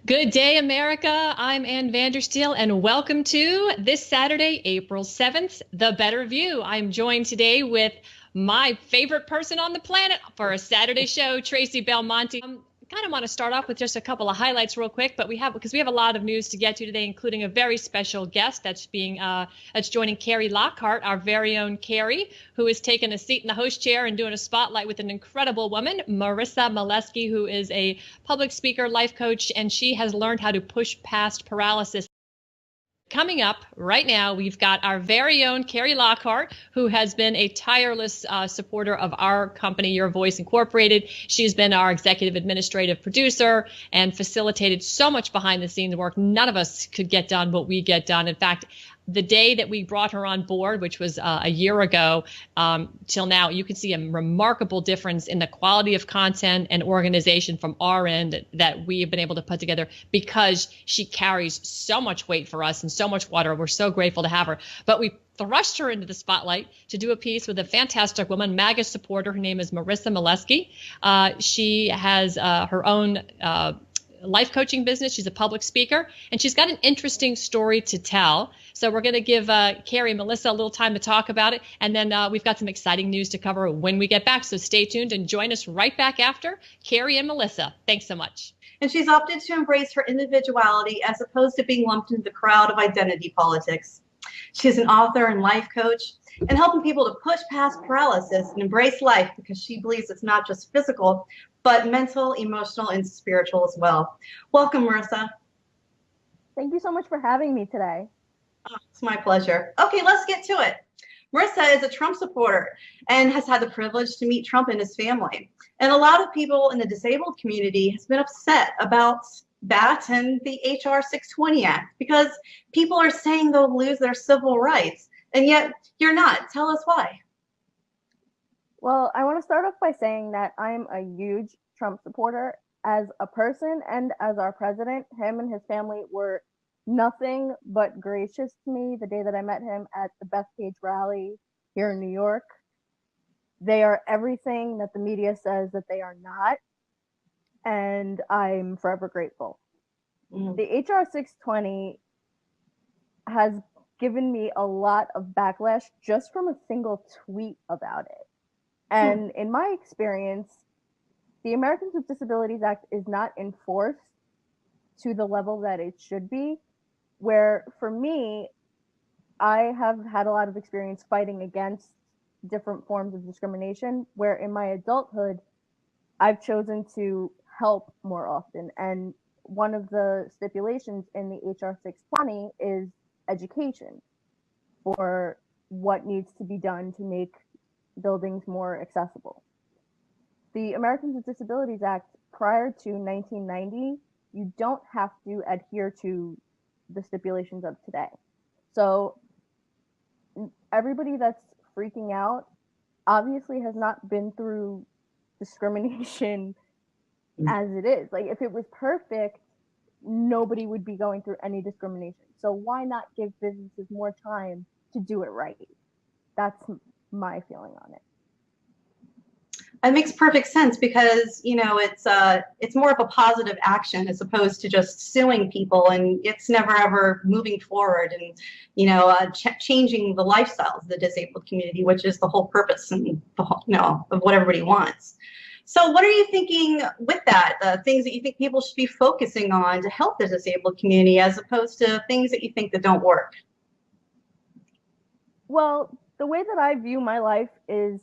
Good day, America. I'm Ann Vandersteel, and welcome to this Saturday, April 7th, The Better View. I'm joined today with my favorite person on the planet for a Saturday show, Traci Belmonte. Kind of want to start off with just a couple of highlights real quick, but we have a lot of news to get to today, including a very special guest that's joining Carrie Lockhart, our very own Carrie, who has taken a seat in the host chair and doing a spotlight with an incredible woman, Marissa Meleske, who is a public speaker, life coach, and she has learned how to push past paralysis. Coming up right now, we've got our very own Carrie Lockhart, who has been a tireless supporter of our company, Your Voice Incorporated. She's been our executive administrative producer and facilitated so much behind the scenes work. None of us could get done what we get done. In fact, the day that we brought her on board, which was a year ago, till now, you can see a remarkable difference in the quality of content and organization from our end that we have been able to put together because she carries so much weight for us and so much water. We're so grateful to have her. But we thrust her into the spotlight to do a piece with a fantastic woman, MAGA supporter. Her name is Marissa Meleske. She has her own life coaching business. She's a public speaker, and she's got an interesting story to tell. So we're going to give Carrie and Melissa a little time to talk about it, and then we've got some exciting news to cover when we get back. So stay tuned and join us right back after Carrie and Melissa. Thanks so much. And she's opted to embrace her individuality as opposed to being lumped into the crowd of identity politics. She's an author and life coach and helping people to push past paralysis and embrace life because she believes it's not just physical, but mental, emotional, and spiritual as well. Welcome, Marissa. Thank you so much for having me today. Oh, it's my pleasure. Okay, let's get to it. Marissa is a Trump supporter and has had the privilege to meet Trump and his family. And a lot of people in the disabled community has been upset about that and the HR 620 Act because people are saying they'll lose their civil rights, and yet you're not. Tell us why. Well, I want to start off by saying that I'm a huge Trump supporter. As a person and as our president, him and his family were nothing but gracious to me the day that I met him at the Bethpage rally here in New York. They are everything that the media says that they are not, and I'm forever grateful. The HR 620 has given me a lot of backlash just from a single tweet about it. And in my experience, the Americans with Disabilities Act is not enforced to the level that it should be, where for me, I have had a lot of experience fighting against different forms of discrimination, where in my adulthood, I've chosen to help more often. And one of the stipulations in the HR 620 is education for what needs to be done to make buildings more accessible. The Americans with Disabilities Act, prior to 1990, you don't have to adhere to the stipulations of today. So everybody that's freaking out obviously has not been through discrimination as it is. Like, if it was perfect, nobody would be going through any discrimination. So why not give businesses more time to do it right? That's my feeling on it. It makes perfect sense because, you know, it's more of a positive action as opposed to just suing people, and it's never ever moving forward and, you know, changing the lifestyles of the disabled community, which is the whole purpose and the whole, you know, of what everybody wants. So what are you thinking with that? Things that you think people should be focusing on to help the disabled community as opposed to things that you think that don't work? Well, the way that I view my life is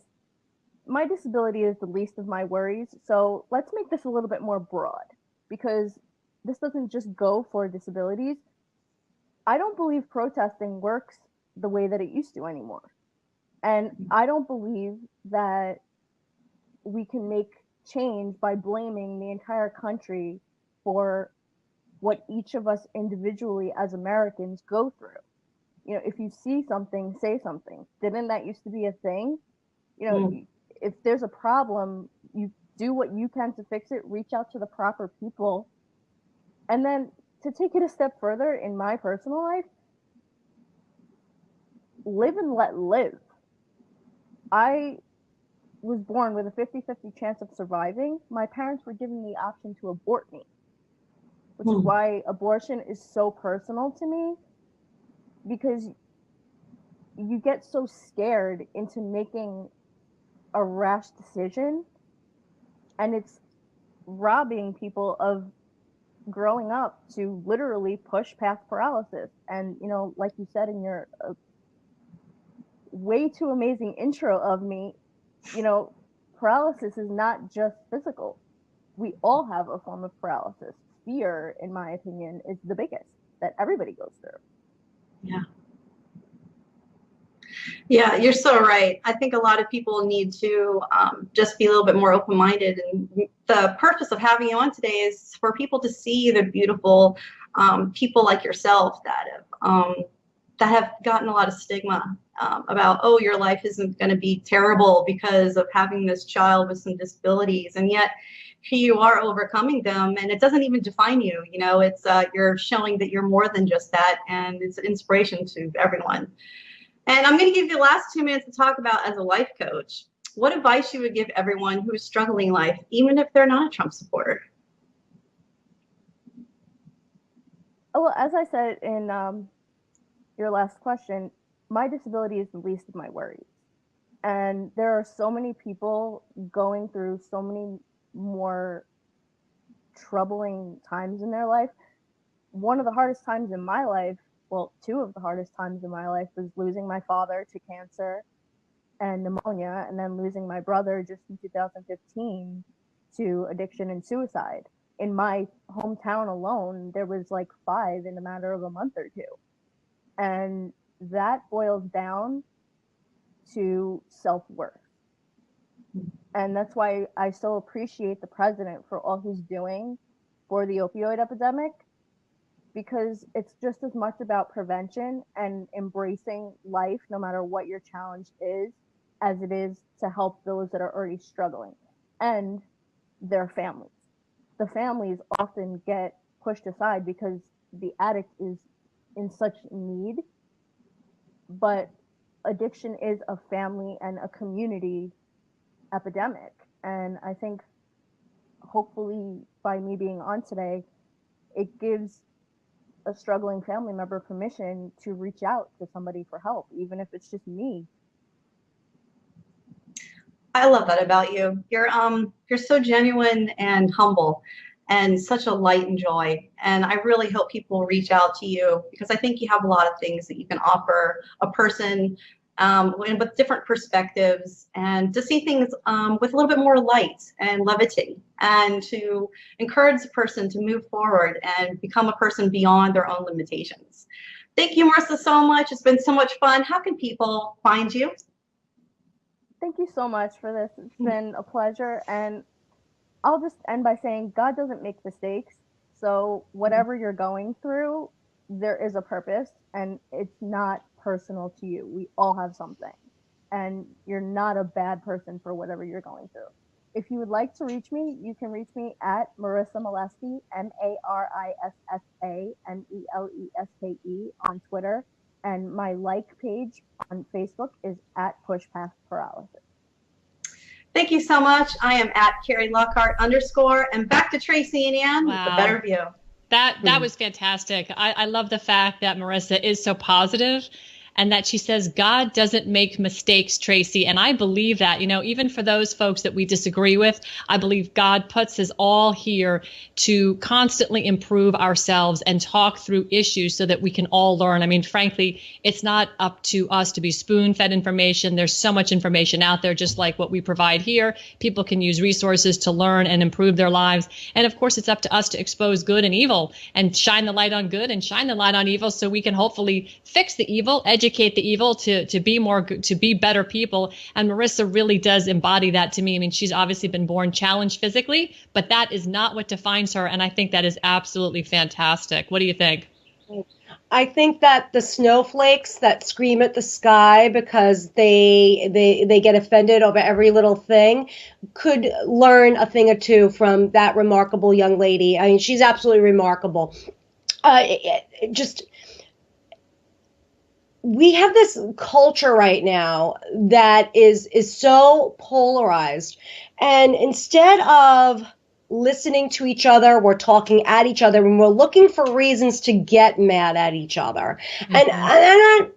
my disability is the least of my worries. So let's make this a little bit more broad, because this doesn't just go for disabilities. I don't believe protesting works the way that it used to anymore. And I don't believe that we can make change by blaming the entire country for what each of us individually as Americans go through. You know, if you see something, say something. Didn't that used to be a thing? You know, if there's a problem, you do what you can to fix it, reach out to the proper people. And then to take it a step further in my personal life, live and let live. I was born with a 50-50 chance of surviving. My parents were given the option to abort me, which is why abortion is so personal to me, because you get so scared into making a rash decision, and it's robbing people of growing up to literally push past paralysis. And, you know, like you said in your way too amazing intro of me, you know, paralysis is not just physical. We all have a form of paralysis. Fear, in my opinion, is the biggest that everybody goes through. Yeah. Yeah, you're so right. I think a lot of people need to just be a little bit more open-minded. And the purpose of having you on today is for people to see the beautiful people like yourself that have gotten a lot of stigma about, oh, your life isn't going to be terrible because of having this child with some disabilities. And yet here you are overcoming them, and it doesn't even define you. You know, it's you're showing that you're more than just that, and it's an inspiration to everyone. And I'm going to give you the last 2 minutes to talk about, as a life coach, what advice you would give everyone who is struggling in life, even if they're not a Trump supporter. Oh, well, as I said in your last question, my disability is the least of my worries. And there are so many people going through so many more troubling times in their life. One of the hardest times in my life, well, two of the hardest times in my life, was losing my father to cancer and pneumonia, and then losing my brother just in 2015 to addiction and suicide. In my hometown alone, there was like 5 in a matter of a month or 2. And that boils down to self-worth. And that's why I so appreciate the president for all he's doing for the opioid epidemic, because it's just as much about prevention and embracing life, no matter what your challenge is, as it is to help those that are already struggling and their families. The families often get pushed aside because the addict is in such need, but addiction is a family and a community epidemic. And I think hopefully by me being on today, it gives a struggling family member permission to reach out to somebody for help, even if it's just me. I love that about you. You're so genuine and humble, and such a light and joy. And I really hope people reach out to you, because I think you have a lot of things that you can offer a person with different perspectives, and to see things with a little bit more light and levity, and to encourage the person to move forward and become a person beyond their own limitations. Thank you, Marissa, so much. It's been so much fun. How can people find you? Thank you so much for this. It's been a pleasure. And I'll just end by saying God doesn't make mistakes. So whatever you're going through, there is a purpose, and it's not personal to you. We all have something, and you're not a bad person for whatever you're going through. If you would like to reach me, you can reach me at Marissa Meleske, MarissAMeleske on Twitter. And my like page on Facebook is at Push Past Paralysis. Thank you so much. I am at Carrie Lockhart _, and back to Traci and Ann with the better view. That was fantastic. I love the fact that Marissa is so positive, and that she says God doesn't make mistakes, Traci. And I believe that, you know, even for those folks that we disagree with, I believe God puts us all here to constantly improve ourselves and talk through issues so that we can all learn. I mean, frankly, it's not up to us to be spoon-fed information. There's so much information out there, just like what we provide here. People can use resources to learn and improve their lives. And of course, it's up to us to expose good and evil, and shine the light on good and shine the light on evil, so we can hopefully fix the evil, educate the evil to be better people. And Marissa really does embody that to me. I mean, she's obviously been born challenged physically, but that is not what defines her. And I think that is absolutely fantastic. What do you think? I think that the snowflakes that scream at the sky because they get offended over every little thing could learn a thing or two from that remarkable young lady. I mean, she's absolutely remarkable. We have this culture right now that is so polarized, and instead of listening to each other, we're talking at each other, and we're looking for reasons to get mad at each other. And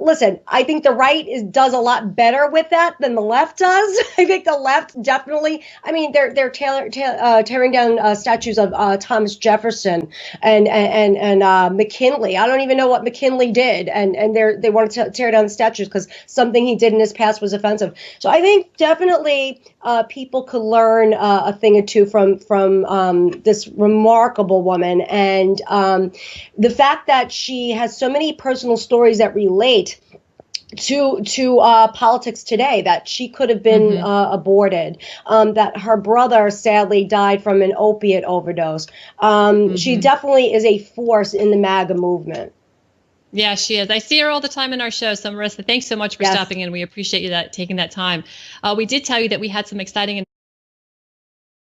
listen, I think the right does a lot better with that than the left does. I think the left definitely, I mean, they're tearing down statues of Thomas Jefferson and McKinley. I don't even know what McKinley did, and they want to tear down the statues because something he did in his past was offensive. So I think definitely people could learn a thing or two from this remarkable woman, and the fact that she has so many personal stories that relate to politics today, that she could have been aborted, that her brother sadly died from an opiate overdose. She definitely is a force in the MAGA movement. Yeah, she is. I see her all the time in our show. So Marissa, thanks so much for stopping in. We appreciate you taking that time. We did tell you that we had some exciting